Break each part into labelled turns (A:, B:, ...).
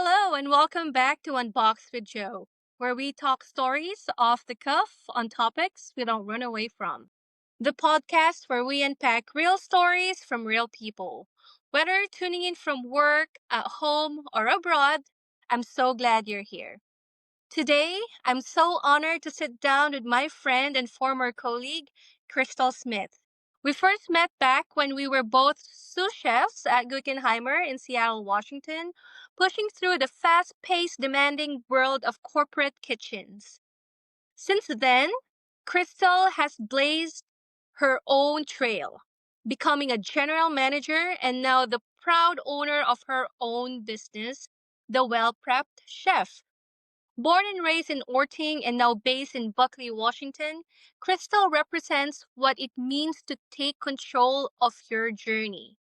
A: Hello, and welcome back to Unboxed with Joe, where we talk stories off the cuff on topics we don't run away from. The podcast where we unpack real stories from real people. Whether tuning in from work, at home, or abroad, I'm so glad you're here. Today, I'm so honored to sit down with my friend and former colleague, Crystal Smith. We first met back when we were both sous chefs at Guggenheimer in Seattle, Washington, pushing through the fast paced, demanding world of corporate kitchens. Since then, Crystal has blazed her own trail, becoming a general manager and now the proud owner of her own business, The Well Prepped Chef. Born and raised in Orting and now based in Buckley, Washington, Crystal represents what it means to take control of your journey,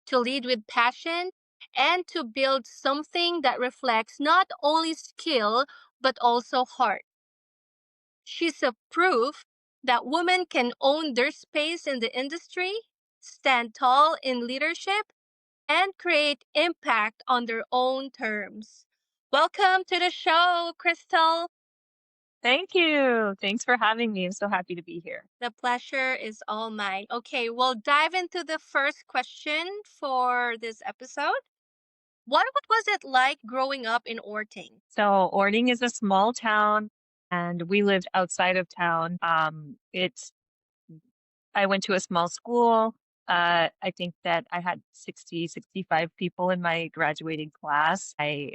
A: to lead with passion, and to build something that reflects not only skill but also heart. She's a proof that women can own their space in the industry, stand tall in leadership, and create impact on their own terms. Welcome to the show, Crystal.
B: Thank you. Thanks for having me. I'm so happy to be here.
A: The pleasure is all mine. Okay, we'll dive into the first question for this episode. What was it like growing up in Orting?
B: So, Orting is a small town, and we lived outside of town. I went to a small school. I think that I had 65 people in my graduating class. I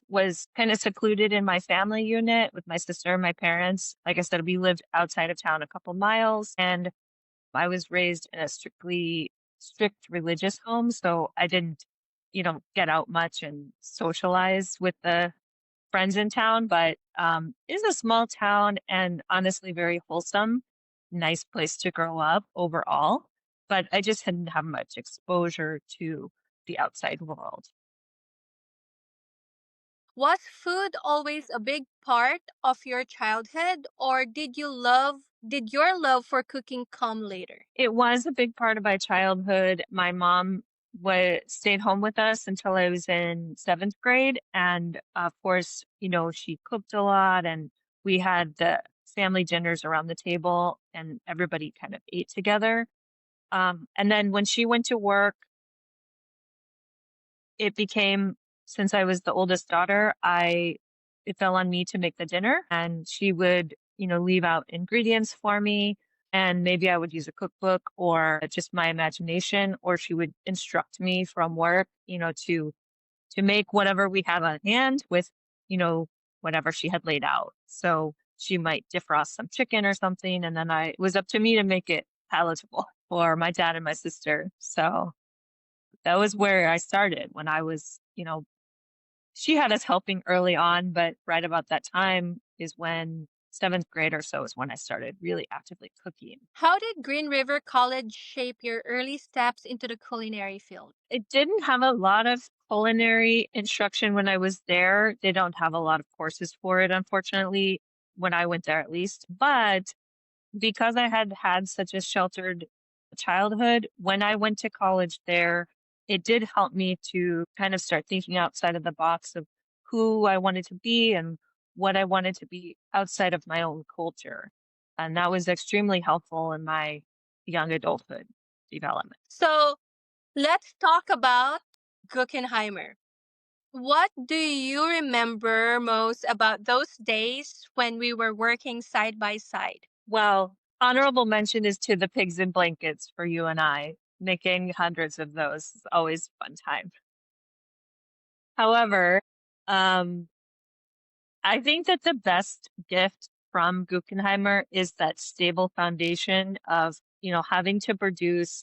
B: was kind of secluded in my family unit with my sister and my parents. Like I said, we lived outside of town a couple miles, and I was raised in a strict religious home, so I didn't, get out much and socialize with the friends in town, but it's a small town and honestly very wholesome, nice place to grow up overall. But I just didn't have much exposure to the outside world.
A: Was food always a big part of your childhood, or did your love for cooking come later?
B: It was a big part of my childhood. My mom stayed home with us until I was in seventh grade. And of course, she cooked a lot and we had the family dinners around the table and everybody kind of ate together. And then when she went to work, it became, since I was the oldest daughter, it fell on me to make the dinner and she would, leave out ingredients for me. And maybe I would use a cookbook or just my imagination, or she would instruct me from work, to make whatever we had on hand with, you know, whatever she had laid out. So she might defrost some chicken or something. And then it was up to me to make it palatable for my dad and my sister. So that was where I started when I was, she had us helping early on, but right about that time is when seventh grade or so is when I started really actively cooking.
A: How did Green River College shape your early steps into the culinary field?
B: It didn't have a lot of culinary instruction when I was there. They don't have a lot of courses for it, unfortunately, when I went there at least. But because I had had such a sheltered childhood, when I went to college there, it did help me to kind of start thinking outside of the box of who I wanted to be and what I wanted to be outside of my own culture. And that was extremely helpful in my young adulthood development.
A: So let's talk about Guggenheimer. What do you remember most about those days when we were working side by side?
B: Well, honorable mention is to the pigs in blankets for you and I. Making hundreds of those is always a fun time. However, um, I think that the best gift from Guggenheimer is that stable foundation of, having to produce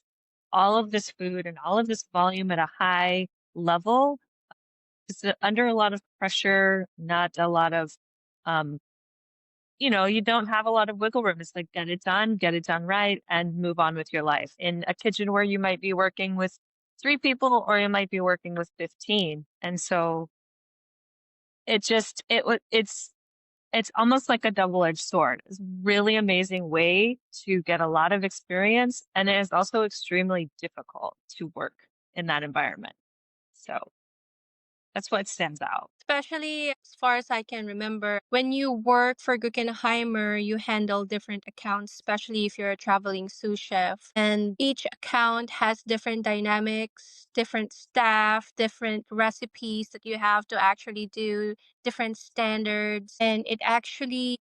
B: all of this food and all of this volume at a high level. It's under a lot of pressure, not a lot of, um, you don't have a lot of wiggle room. It's like, get it done right, and move on with your life. In a kitchen where you might be working with three people or you might be working with 15. And so it's almost like a double-edged sword. It's a really amazing way to get a lot of experience, and it is also extremely difficult to work in that environment. So That's what stands out.
A: Especially as far as I can remember, when you work for Guggenheimer, you handle different accounts, especially if you're a traveling sous chef. And each account has different dynamics, different staff, different recipes that you have to actually do, different standards. And it actually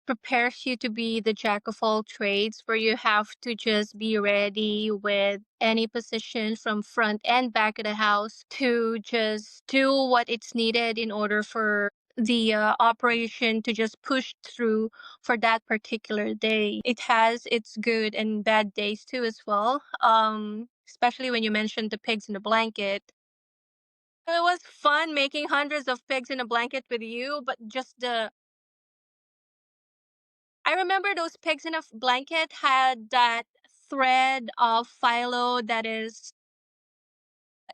A: prepares you to be the jack of all trades, where you have to just be ready with any position from front and back of the house to just do what it's needed in order for the operation to just push through for that particular day. It has its good and bad days too as well. Especially when you mentioned the pigs in the blanket. It was fun making hundreds of pigs in a blanket with you, but just the I remember those pigs in a blanket had that thread of phyllo that is,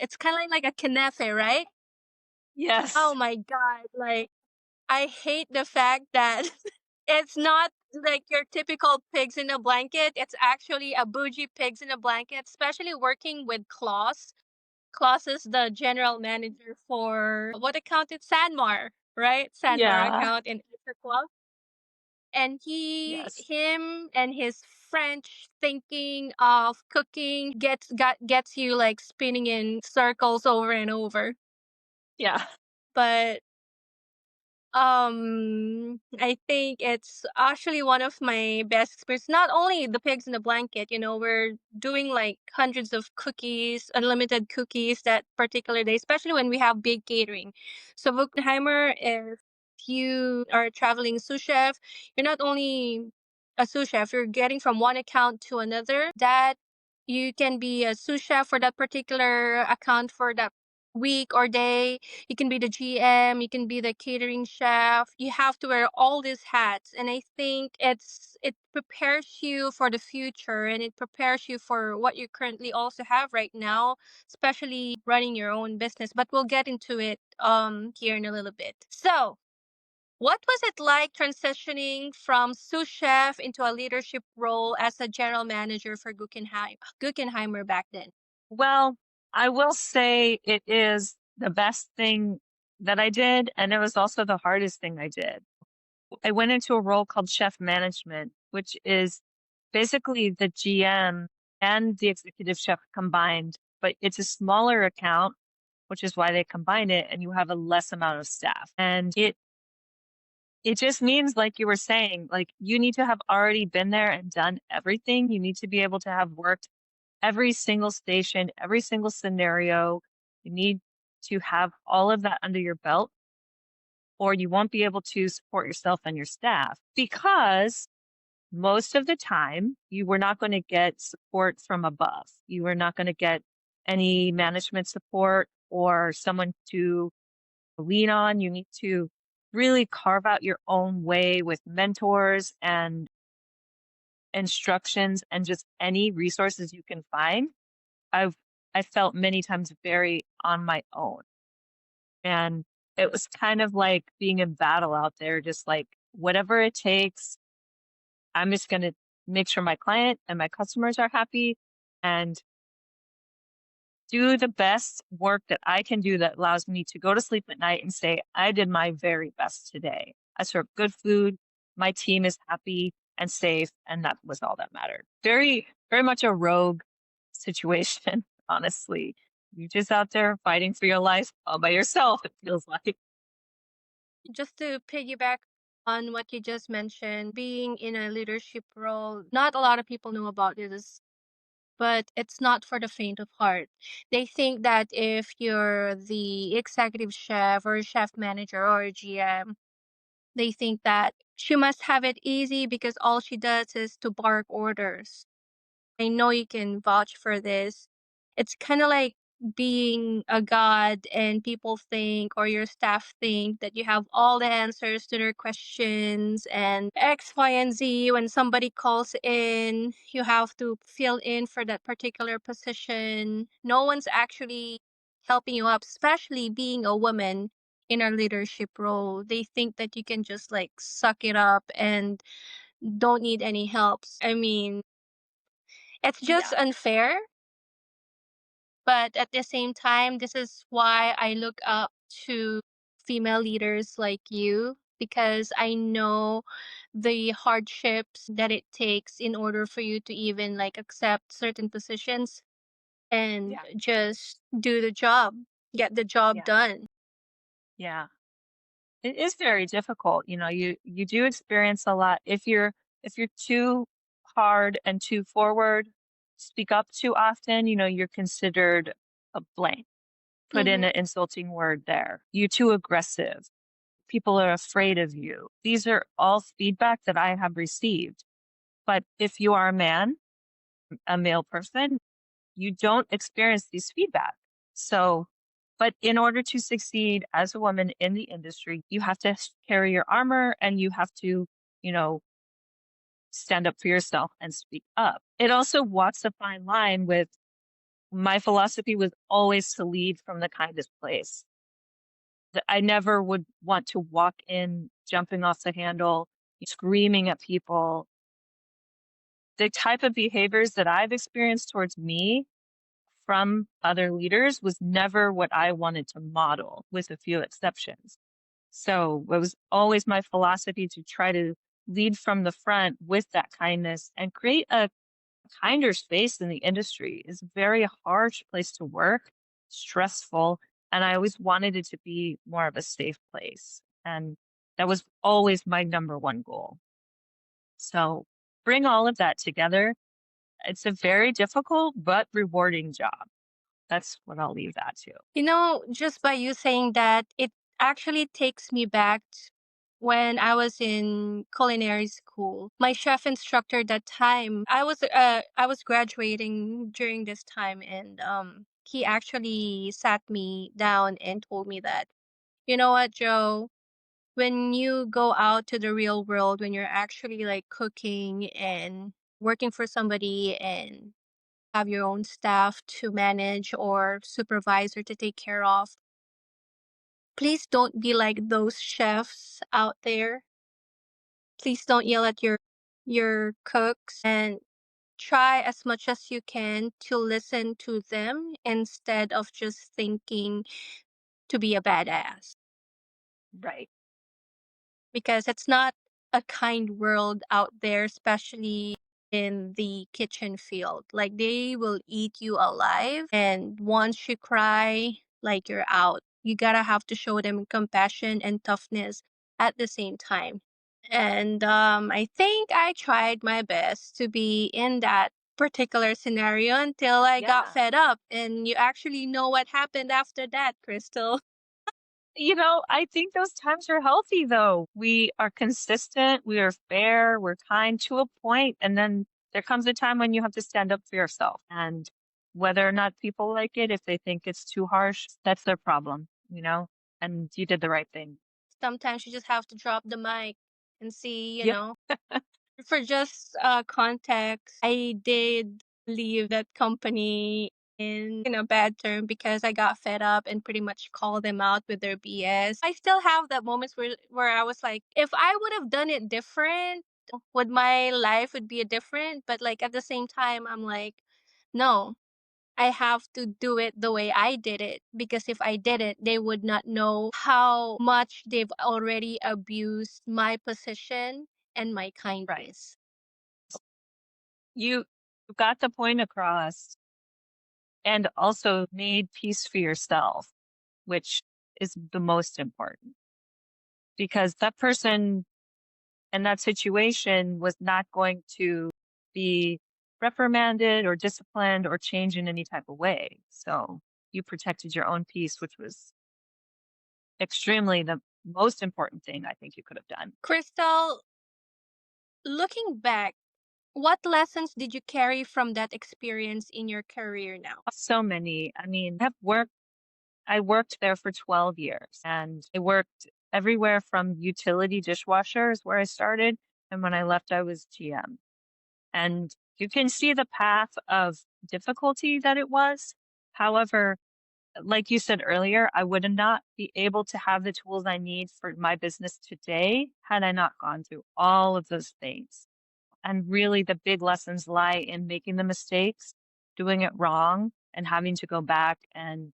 A: it's kind of like a knefe, right? Oh
B: Yes.
A: my God. Like, I hate the fact that it's not like your typical pigs in a blanket. It's actually a bougie pigs in a blanket, especially working with Klaus. Klaus is the general manager for what account? It's Sanmar, right? Sanmar
B: Yeah.
A: account in Club. And
B: Yes.
A: him and his French thinking of cooking gets you like spinning in circles over and over.
B: Yeah.
A: But I think it's actually one of my best experience. Not only the pigs in the blanket, we're doing like hundreds of cookies, unlimited cookies that particular day, especially when we have big catering. So Buchenheimer, if you are a traveling sous chef, you're not only a sous chef, you're getting from one account to another. That you can be a sous chef for that particular account for that week or day. You can be the GM, you can be the catering chef. You have to wear all these hats. And I think it prepares you for the future, and it prepares you for what you currently also have right now, especially running your own business. But we'll get into it here in a little bit. So, what was it like transitioning from sous chef into a leadership role as a general manager for Guggenheimer back then?
B: Well, I will say it is the best thing that I did, and it was also the hardest thing I did. I went into a role called chef management, which is basically the GM and the executive chef combined, but it's a smaller account, which is why they combine it, and you have a less amount of staff. And it just means, like you were saying, like you need to have already been there and done everything. You need to be able to have worked every single station, every single scenario. You need to have all of that under your belt, or you won't be able to support yourself and your staff, because most of the time you were not going to get support from above. You were not going to get any management support or someone to lean on. You need to really carve out your own way with mentors and instructions and just any resources you can find. I've I felt many times very on my own. And it was kind of like being in battle out there, just like whatever it takes, I'm just gonna make sure my client and my customers are happy and do the best work that I can do that allows me to go to sleep at night and say, I did my very best today. I served good food. My team is happy and safe. And that was all that mattered. Very, very much a rogue situation, honestly. You're just out there fighting for your life all by yourself, it feels like.
A: Just to piggyback on what you just mentioned, being in a leadership role, not a lot of people know about this, but it's not for the faint of heart. They think that if you're the executive chef or chef manager or a GM, they think that she must have it easy because all she does is to bark orders. I know you can vouch for this. It's kind of like being a god, and people think, or your staff think, that you have all the answers to their questions and X, Y, and Z. When somebody calls in, you have to fill in for that particular position. No one's actually helping you up, especially being a woman in a leadership role. They think that you can just like suck it up and don't need any help. I mean, it's just
B: Yeah.
A: unfair, But at the same time, this is why I look up to female leaders like you because I know the hardships that it takes in order for you to even like accept certain positions and
B: Yeah.
A: just do the job, get the job
B: Yeah.
A: done.
B: Yeah. It is very difficult. You do experience a lot. If you're too hard and too forward, speak up too often, you're considered a blank. Put in
A: Hmm.
B: an insulting word there. You're too aggressive. People are afraid of you. These are all feedback that I have received. But if you are a man, a male person, you don't experience these feedback. So, but in order to succeed as a woman in the industry, you have to carry your armor and you have to, you know, stand up for yourself and speak up. It also walks a fine line with my philosophy was always to lead from the kindest place. That I never would want to walk in jumping off the handle, screaming at people. The type of behaviors that I've experienced towards me from other leaders was never what I wanted to model, with a few exceptions. So it was always my philosophy to try to lead from the front with that kindness and create a kinder space in the industry. Is a very harsh place to work, stressful, and I always wanted it to be more of a safe place. And that was always my number one goal. So bring all of that together. It's a very difficult but rewarding job. That's what I'll leave that to.
A: Just by you saying that, it actually takes me back when I was in culinary school. My chef instructor that time, I was graduating during this time and he actually sat me down and told me that, you know what, Joe, when you go out to the real world, when you're actually like cooking and working for somebody and have your own staff to manage or supervisor to take care of, please don't be like those chefs out there. Please don't yell at your cooks and try as much as you can to listen to them instead of just thinking to be a badass,
B: Right.
A: because it's not a kind world out there, especially in the kitchen field. Like they will eat you alive, and once you cry, like you're out. You gotta have to show them compassion and toughness at the same time. And I think I tried my best to be in that particular scenario until I got
B: Yeah.
A: fed up. And you actually know what happened after that, Crystal.
B: I think those times are healthy though. We are consistent, we are fair, we're kind to a point, and then there comes a time when you have to stand up for yourself. And whether or not people like it, if they think it's too harsh, that's their problem. And you did the right thing.
A: Sometimes you just have to drop the mic and see,
B: Yeah.
A: For just context, I did leave that company in a bad term because I got fed up and pretty much called them out with their BS. I still have that moments where I was like, if I would have done it different, would my life would be a different? But like at the same time, I'm like, no, I have to do it the way I did it, because if I did it, they would not know how much they've already abused my position and my
B: Right.
A: kindness.
B: You got the point across and also made peace for yourself, which is the most important because that person and that situation was not going to be reprimanded or disciplined or change in any type of way. So you protected your own peace, which was extremely the most important thing I think you could have done.
A: Crystal, looking back, what lessons did you carry from that experience in your career now?
B: So many. I mean, I worked there for 12 years and I worked everywhere from utility dishwashers where I started. And when I left, I was GM. And you can see the path of difficulty that it was. However, like you said earlier, I would not be able to have the tools I need for my business today had I not gone through all of those things. And really, the big lessons lie in making the mistakes, doing it wrong, and having to go back and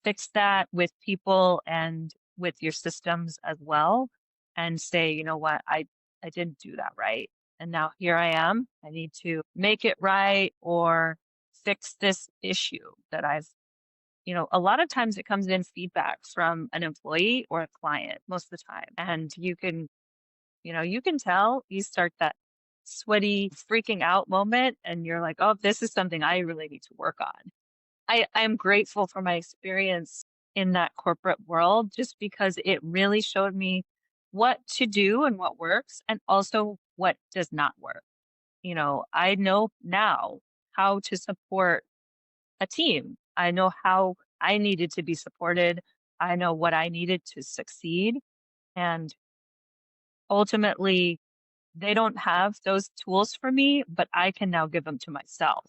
B: fix that with people and with your systems as well and say, you know what, I didn't do that right. And now here I am. I need to make it right or fix this issue that a lot of times it comes in feedback from an employee or a client most of the time. And you can tell you start that sweaty freaking out moment and you're like, oh, this is something I really need to work on. I'm grateful for my experience in that corporate world just because it really showed me what to do and what works and also what does not work. I know now how to support a team. I know how I needed to be supported. I know what I needed to succeed. And ultimately, they don't have those tools for me, but I can now give them to myself,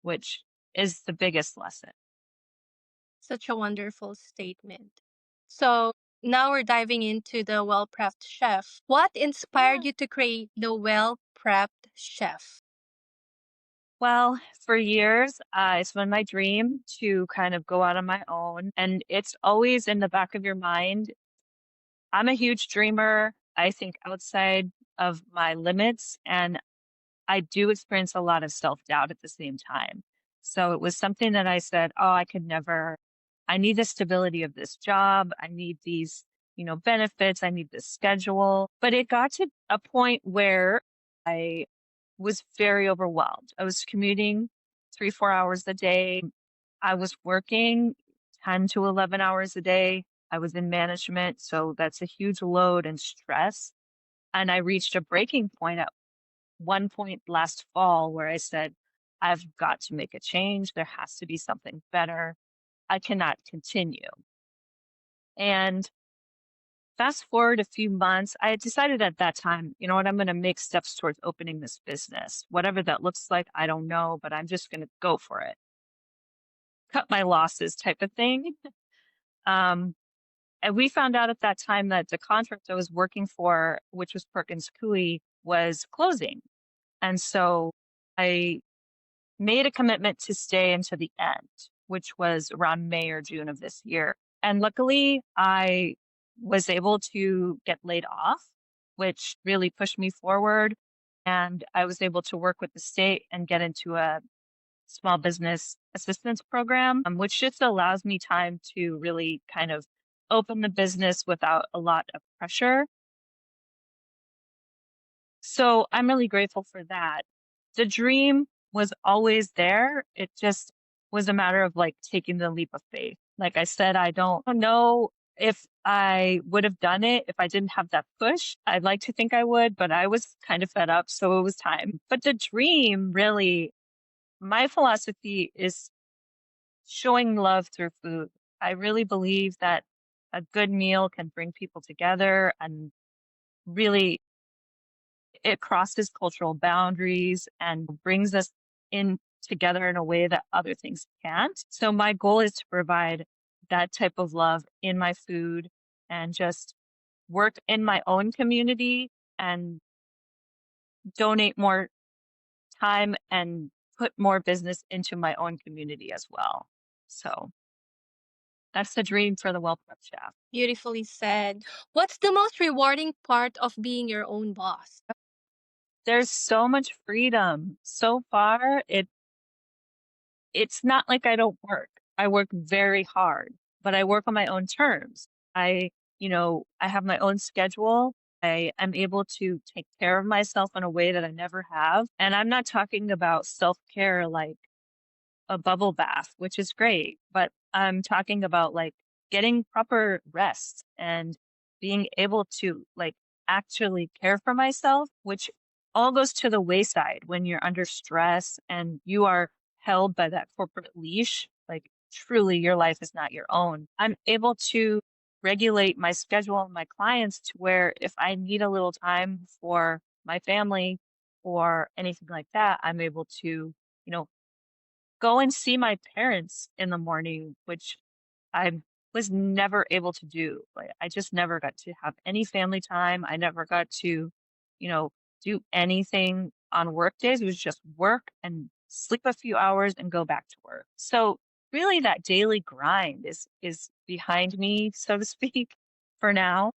B: which is the biggest lesson.
A: Such a wonderful statement. So now we're diving into the well prepped chef. What
B: Yeah.
A: inspired you to create the well prepped chef?
B: Well, for years, it's been my dream to kind of go out on my own. And it's always in the back of your mind. I'm a huge dreamer. I think outside of my limits. And I do experience a lot of self-doubt at the same time. So it was something that I said, "Oh, I need the stability of this job. I need these, benefits. I need this schedule." But it got to a point where I was very overwhelmed. I was commuting 3, 4 hours a day. I was working 10 to 11 hours a day. I was in management, so that's a huge load and stress. And I reached a breaking point at one point last fall where I said, I've got to make a change. There has to be something better. I cannot continue. And fast forward a few months, I had decided at that time, you know what, I'm going to make steps towards opening this business. Whatever that looks like, I don't know, but I'm just going to go for it. Cut my losses type of thing. Um, and we found out at that time that the contract I was working for, which was Perkins Coie, was closing. And so I made a commitment to stay until the end, which was around May or June of this year. And luckily, I was able to get laid off, which really pushed me forward. And I was able to work with the state and get into a small business assistance program, which just allows me time to really kind of open the business without a lot of pressure. So I'm really grateful for that. The dream was always there. It just was a matter of like taking the leap of faith. Like I said, I don't know if I would have done it if I didn't have that push. I'd like to think I would, but I was kind of fed up. So it was time. But the dream really, my philosophy is showing love through food. I really believe that a good meal can bring people together and really it crosses cultural boundaries and brings us in together in a way that other things can't. So my goal is to provide that type of love in my food and just work in my own community and donate more time and put more business into my own community as well. So that's the dream for the Well Prep Chef.
A: Beautifully said. What's the most rewarding part of being your own boss?
B: There's so much freedom. So far, it's not like I don't work. I work very hard, but I work on my own terms. I have my own schedule. I am able to take care of myself in a way that I never have. And I'm not talking about self-care like a bubble bath, which is great, but I'm talking about like getting proper rest and being able to like actually care for myself, which all goes to the wayside when you're under stress and you are held by that corporate leash. Like truly your life is not your own. I'm able to regulate my schedule and my clients to where if I need a little time for my family or anything like that, I'm able to, know, go and see my parents in the morning, which I was never able to do. Like, I just never got to have any family time. I never got to, you know, do anything on work days. It was just work and sleep a few hours and go back to work. So really that daily grind is behind me, so to speak, for now.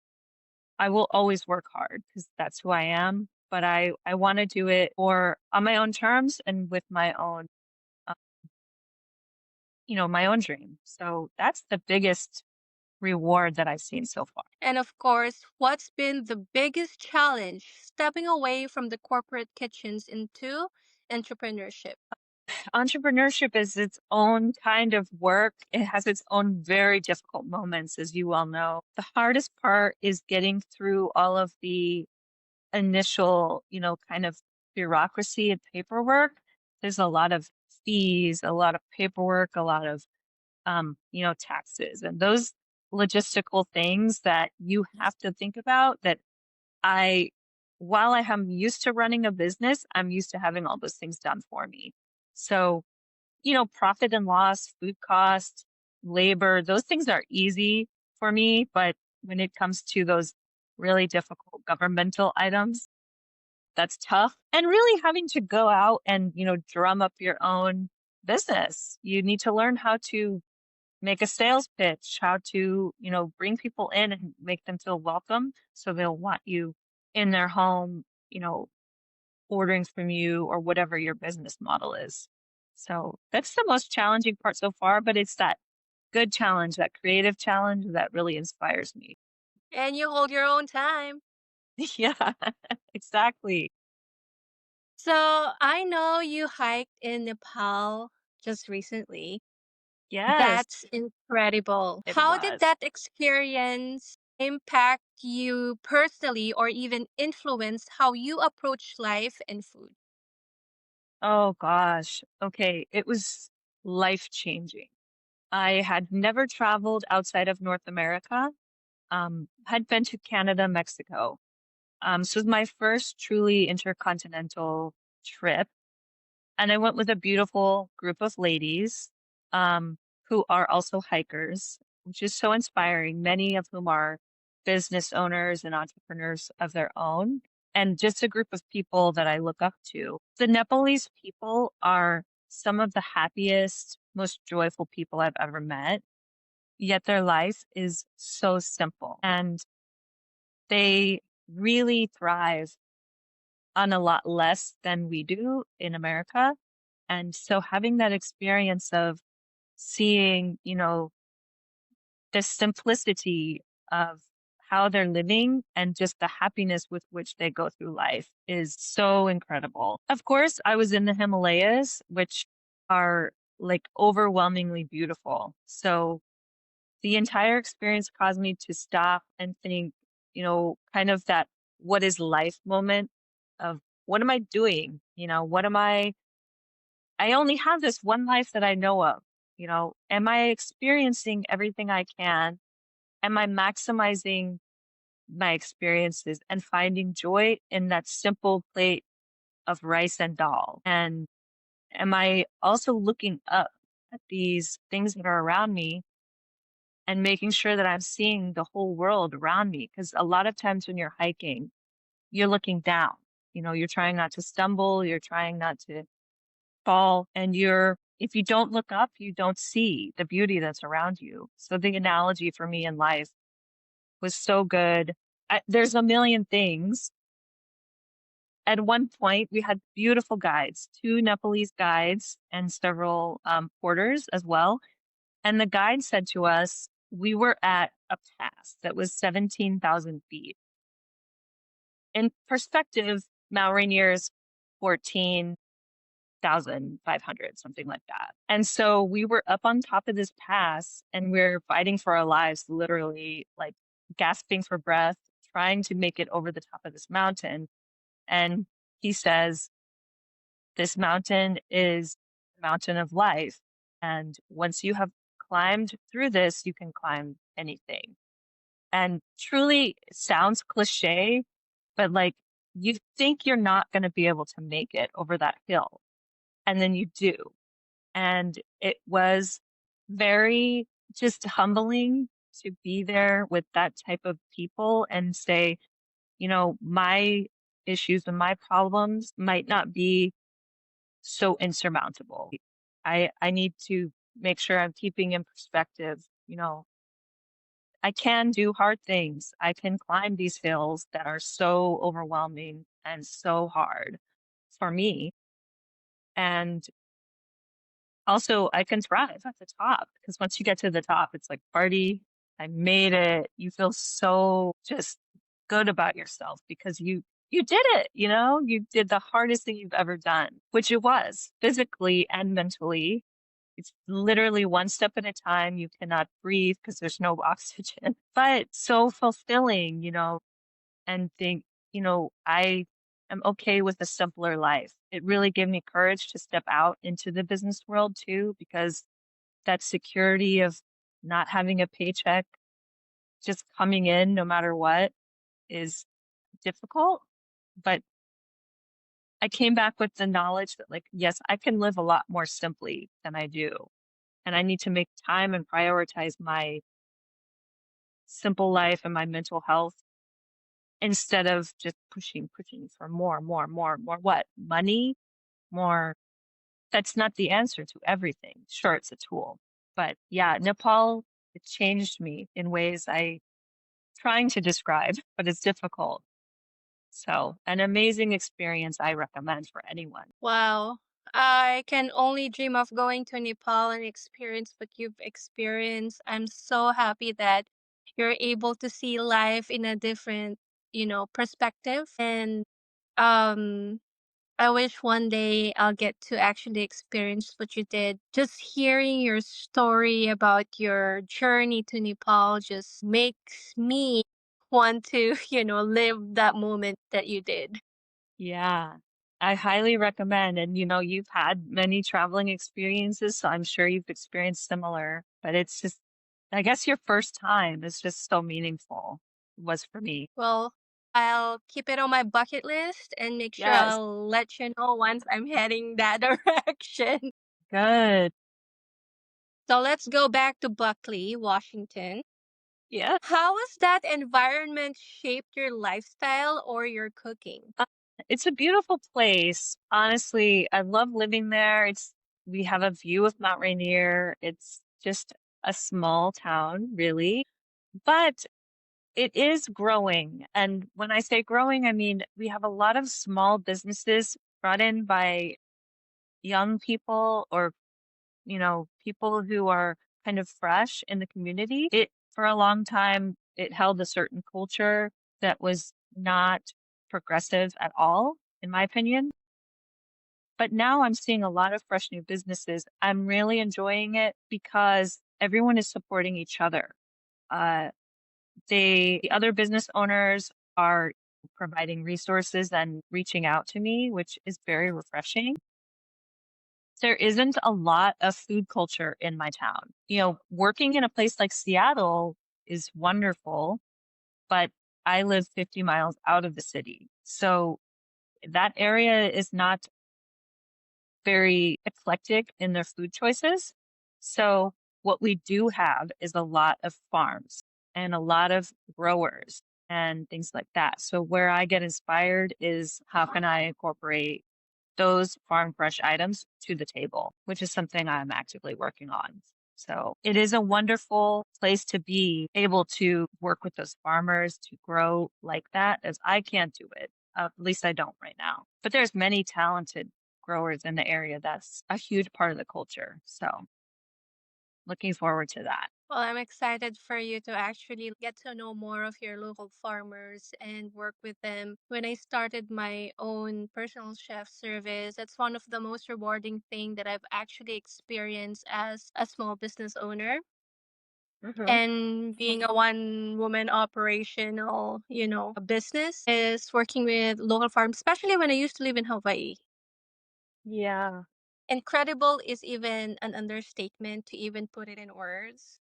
B: I will always work hard because that's who I am, but I want to do it or on my own terms and with my own, uh, my own dream. So that's the biggest reward that I've seen so far.
A: And of course, what's been the biggest challenge stepping away from the corporate kitchens into entrepreneurship?
B: Entrepreneurship is its own kind of work. It has its own very difficult moments, as you all know. The hardest part is getting through all of the initial, kind of bureaucracy and paperwork. There's a lot of fees, a lot of paperwork, a lot of, taxes, and those logistical things that you have to think about that I, while I am used to running a business, I'm used to having all those things done for me. So, profit and loss, food cost, labor, those things are easy for me. But when it comes to those really difficult governmental items, that's tough. And really having to go out and, drum up your own business. You need to learn how to make a sales pitch, how to, bring people in and make them feel welcome so they'll want you in their home, ordering from you or whatever your business model is. So that's the most challenging part so far, but it's that good challenge, that creative challenge that really inspires me.
A: And you hold your own time.
B: Yeah, exactly.
A: So I know you hiked in Nepal just recently.
B: Yes,
A: That's incredible.
B: it
A: How did
B: was.
A: that experience impact you personally or even influence how you approach life and food?
B: Oh gosh. Okay. It was life changing. I had never traveled outside of North America, had been to Canada, Mexico. So it was my first truly intercontinental trip. And I went with a beautiful group of ladies who are also hikers, which is so inspiring, many of whom are business owners and entrepreneurs of their own, and just a group of people that I look up to. The Nepalese people are some of the happiest, most joyful people I've ever met, yet their life is so simple and they really thrive on a lot less than we do in America. And so having that experience of seeing, the simplicity of how they're living and just the happiness with which they go through life is so incredible. Of course, I was in the Himalayas, which are like overwhelmingly beautiful. So the entire experience caused me to stop and think, kind of that what is life moment of what am I doing? What am I only have this one life that I know of. Am I experiencing everything I can? Am I maximizing my experiences and finding joy in that simple plate of rice and dal? And am I also looking up at these things that are around me and making sure that I'm seeing the whole world around me? Because a lot of times when you're hiking, you're looking down. You're trying not to stumble, you're trying not to fall, and if you don't look up, you don't see the beauty that's around you. So the analogy for me in life was so good. There's a million things. At one point, we had beautiful guides, two Nepalese guides and several porters as well. And the guide said to us, we were at a pass that was 17,000 feet. In perspective, Mount Rainier is 14,500, something like that. And so we were up on top of this pass and we're fighting for our lives, literally like gasping for breath, trying to make it over the top of this mountain. And he says, this mountain is the mountain of life. And once you have climbed through this, you can climb anything. And truly it sounds cliche, but like you think you're not going to be able to make it over that hill. And then you do. And it was very just humbling to be there with that type of people and say, my issues and my problems might not be so insurmountable. I need to make sure I'm keeping in perspective, I can do hard things. I can climb these hills that are so overwhelming and so hard for me. And also, I can thrive at the top because once you get to the top, it's like party. I made it. You feel so just good about yourself because you did it, you did the hardest thing you've ever done, which it was physically and mentally. It's literally one step at a time. You cannot breathe because there's no oxygen, but so fulfilling, and think, I am okay with a simpler life. It really gave me courage to step out into the business world too, because that security of not having a paycheck just coming in no matter what is difficult. But I came back with the knowledge that, like, yes, I can live a lot more simply than I do. And I need to make time and prioritize my simple life and my mental health instead of just pushing for more, more, more, more what? Money? More. That's not the answer to everything. Sure, it's a tool. But yeah, Nepal, it changed me in ways I trying to describe, but it's difficult. So, an amazing experience I recommend for anyone.
A: Wow. I can only dream of going to Nepal and experience what you've experienced. I'm so happy that you're able to see life in a different, perspective. And um I wish one day I'll get to actually experience what you did. Just hearing your story about your journey to Nepal just makes me want to, live that moment that you did.
B: Yeah, I highly recommend. And you've had many traveling experiences, so I'm sure you've experienced similar, but it's just, I guess your first time is just so meaningful. Was for me.
A: Well, I'll keep it on my bucket list and make sure
B: Yes,
A: I'll let you know once I'm heading that direction.
B: good.
A: So let's go back to Buckley, Washington.
B: Yeah.
A: How has that environment shaped your lifestyle or your cooking?
B: Uh, It's a beautiful place. Honestly, I love living there. We have a view of Mount Rainier. It's just a small town, really, but it is growing. And when I say growing, I mean we have a lot of small businesses brought in by young people or, people who are kind of fresh in the community. For a long time, it held a certain culture that was not progressive at all, in my opinion. But now I'm seeing a lot of fresh new businesses. I'm really enjoying it because everyone is supporting each other. Uh, the other business owners are providing resources and reaching out to me, which is very refreshing. There isn't a lot of food culture in my town. Working in a place like Seattle is wonderful, but I live 50 miles out of the city. So that area is not very eclectic in their food choices. So what we do have is a lot of farms and a lot of growers and things like that. So where I get inspired is how can I incorporate those farm fresh items to the table, which is something I'm actively working on. So it is a wonderful place to be able to work with those farmers to grow like that, as I can't do it. At least I don't right now. But there's many talented growers in the area. That's a huge part of the culture. So looking forward to that.
A: Well, I'm excited for you to actually get to know more of your local farmers and work with them. When I started my own personal chef service, that's one of the most rewarding thing that I've actually experienced as a small business owner.
B: Hmm.
A: And being a one woman operational, a business is working with local farms, especially when I used to live in Hawaii.
B: Yeah.
A: Incredible is even an understatement to even put it in words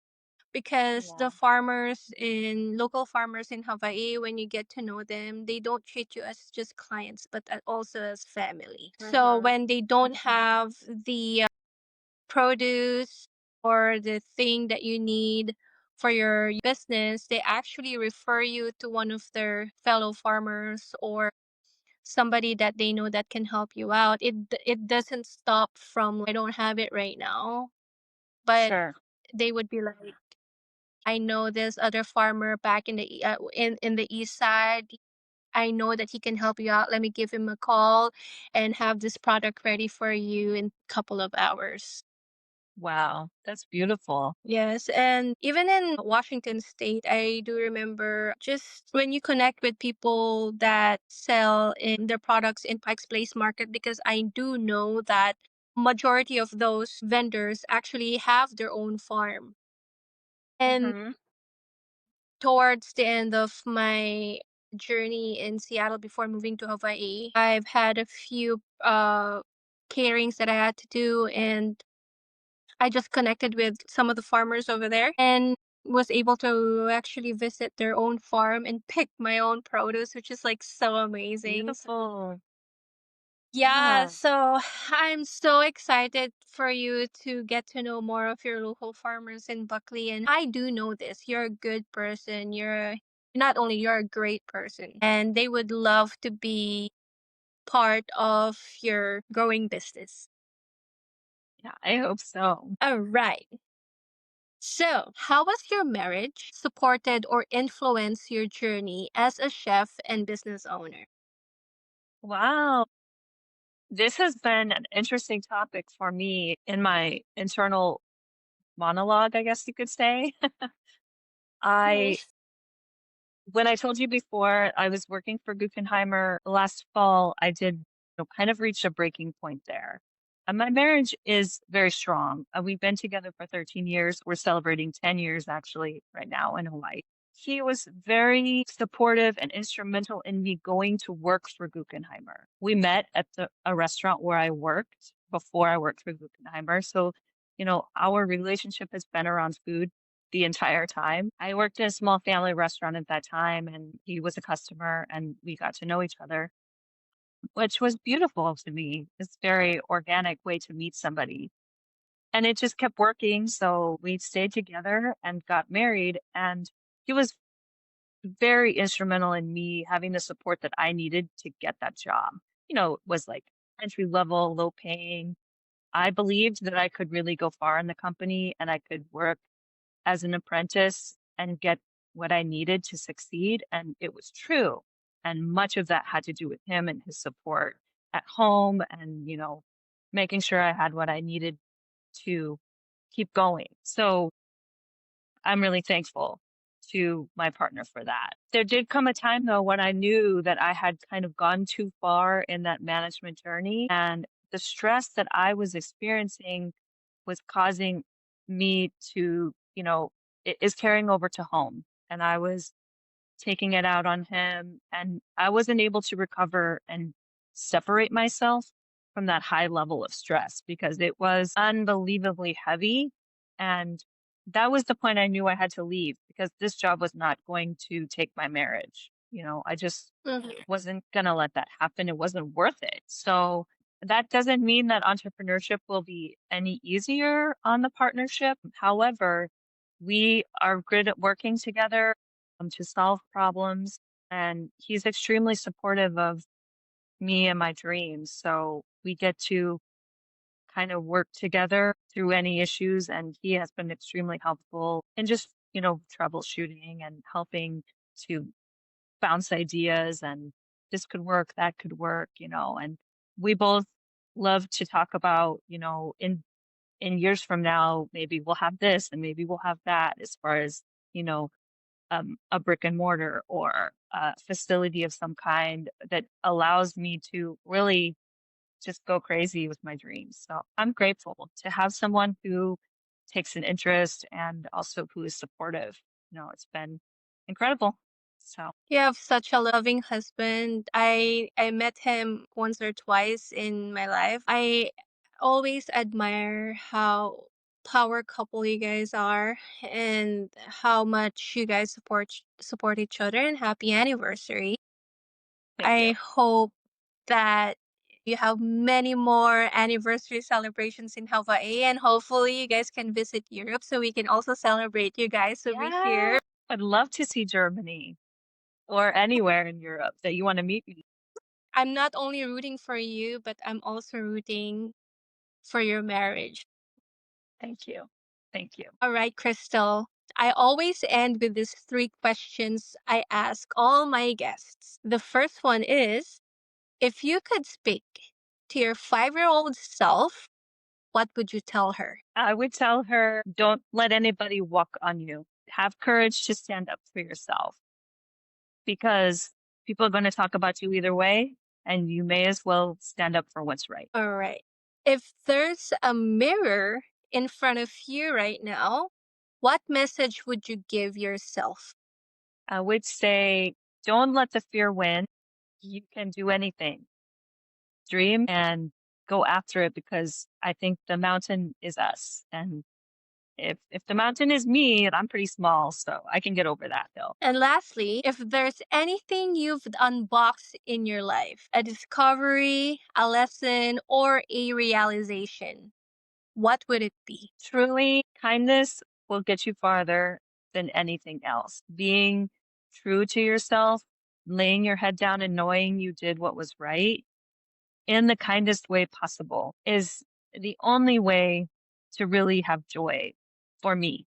A: because
B: Yeah.
A: the farmers in local farmers in Hawaii, when you get to know them, they don't treat you as just clients, but also as family. So
B: Hmm.
A: when they don't have the produce or the thing that you need for your business, they actually refer you to one of their fellow farmers or somebody that they know that can help you out. It doesn't stop from I don't have it right now. but
B: Sure.
A: they would be like, I know this other farmer back in in the east side. I know that he can help you out. Let me give him a call and have this product ready for you in a couple of hours.
B: Wow. That's beautiful.
A: Yes, and even in Washington State, I do remember just when you connect with people that sell in their products in Pike's Place Market, because I do know that majority of those vendors actually have their own farm. And
B: Hmm.
A: towards the end of my journey in Seattle before moving to Hawaii, I've had a few caterings that I had to do, and I just connected with some of the farmers over there and was able to actually visit their own farm and pick my own produce, which is like so amazing.
B: Beautiful.
A: Yeah,
B: Yeah.
A: so I'm so excited for you to get to know more of your local farmers in Buckley. And I do know this. You're a good person. Not only you're a great person, and they would love to be part of your growing business.
B: Yeah. I hope so.
A: All right. So, how was your marriage supported or influenced your journey as a chef and business owner?
B: Wow. This has been an interesting topic for me in my internal monologue, I guess you could say. I
A: Nice.
B: When I told you before, I was working for Guggenheimer last fall, I did, kind of reach a breaking point there. And my marriage is very strong. We've been together for 13 years. We're celebrating 10 years actually right now in Hawaii. He was very supportive and instrumental in me going to work for Guggenheimer. We met at a restaurant where I worked before I worked for Guggenheimer. So, our relationship has been around food the entire time. I worked at a small family restaurant at that time, and he was a customer, and we got to know each other, which was beautiful to me. It's very organic way to meet somebody. And it just kept working. So we stayed together and got married. And he was very instrumental in me having the support that I needed to get that job. It was like entry level, low paying. I believed that I could really go far in the company and I could work as an apprentice and get what I needed to succeed. And it was true. And much of that had to do with him and his support at home and, making sure I had what I needed to keep going. So I'm really thankful to my partner for that. There did come a time though when I knew that I had kind of gone too far in that management journey and the stress that I was experiencing was causing me to, it is carrying over to home. And I was taking it out on him, and I wasn't able to recover and separate myself from that high level of stress because it was unbelievably heavy. And that was the point I knew I had to leave because this job was not going to take my marriage. I just
A: Mhm.
B: wasn't going to let that happen. It wasn't worth it. So that doesn't mean that entrepreneurship will be any easier on the partnership. However, we are good at working together to solve problems. And he's extremely supportive of me and my dreams. So we get to kind of work together through any issues. And he has been extremely helpful in just, troubleshooting and helping to bounce ideas and this could work, that could work, and we both love to talk about, in years from now, maybe we'll have this and maybe we'll have that as far as, you know, a brick and mortar or a facility of some kind that allows me to really just go crazy with my dreams. So I'm grateful to have someone who takes an interest and also who is supportive. It's been incredible. So
A: You have such a loving husband. I met him once or twice in my life. I always admire how power couple you guys are and how much you guys support each other, and happy anniversary.
B: thank you.
A: I hope that you have many more anniversary celebrations in Hawaii, and hopefully you guys can visit Europe so we can also celebrate you guys over
B: Yeah.
A: here.
B: I'd love to see Germany or anywhere in Europe that you want to meet me.
A: I'm not only rooting for you, but I'm also rooting for your marriage.
B: Thank you. Thank you.
A: All right, Crystal. I always end with these three questions I ask all my guests. The first one is, if you could speak to your 5-year old self, what would you tell her?
B: I would tell her, don't let anybody walk on you. Have courage to stand up for yourself because people are going to talk about you either way, and you may as well stand up for what's right.
A: All right. If there's a mirror in front of you right now, what message would you give yourself?
B: I would say, don't let the fear win. You can do anything. Dream and go after it because I think the mountain is us. And if the mountain is me, I'm pretty small, so I can get over that hill.
A: And lastly, if there's anything you've unboxed in your life, a discovery, a lesson, or a realization, what would it be?
B: Truly, kindness will get you farther than anything else. Being true to yourself, laying your head down and knowing you did what was right in the kindest way possible is the only way to really have joy for me.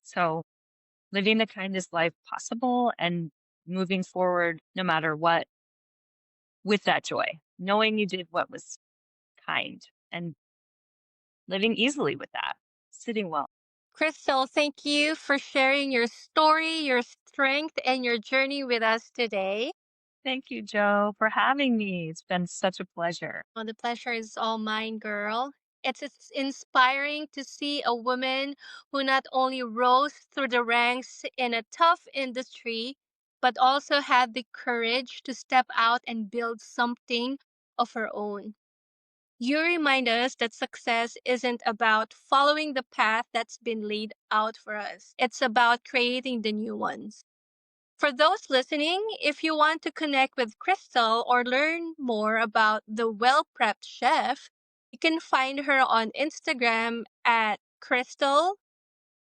B: So, living the kindest life possible and moving forward no matter what with that joy, knowing you did what was kind and living easily with that, sitting well.
A: Crystal, thank you for sharing your story, your strength, and your journey with us today.
B: Thank you, Joe, for having me. It's been such a pleasure.
A: Well, the pleasure is all mine, girl. It's inspiring to see a woman who not only rose through the ranks in a tough industry, but also had the courage to step out and build something of her own. You remind us that success isn't about following the path that's been laid out for us. It's about creating the new ones. For those listening, if you want to connect with Crystal or learn more about the well prepped chef, you can find her on Instagram at Crystal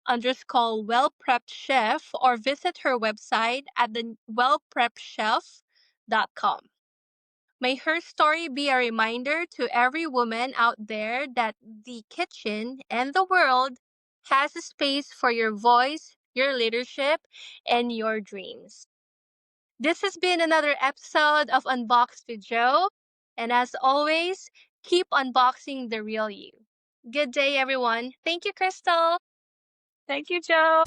A: underscore well prepped chef or visit her website at the wellpreppedchef.com. May her story be a reminder to every woman out there that the kitchen and the world has a space for your voice, your leadership, and your dreams. This has been another episode of Unboxed with Joe. And as always, keep unboxing the real you. Good day, everyone. Thank you, Crystal.
B: Thank you, Joe.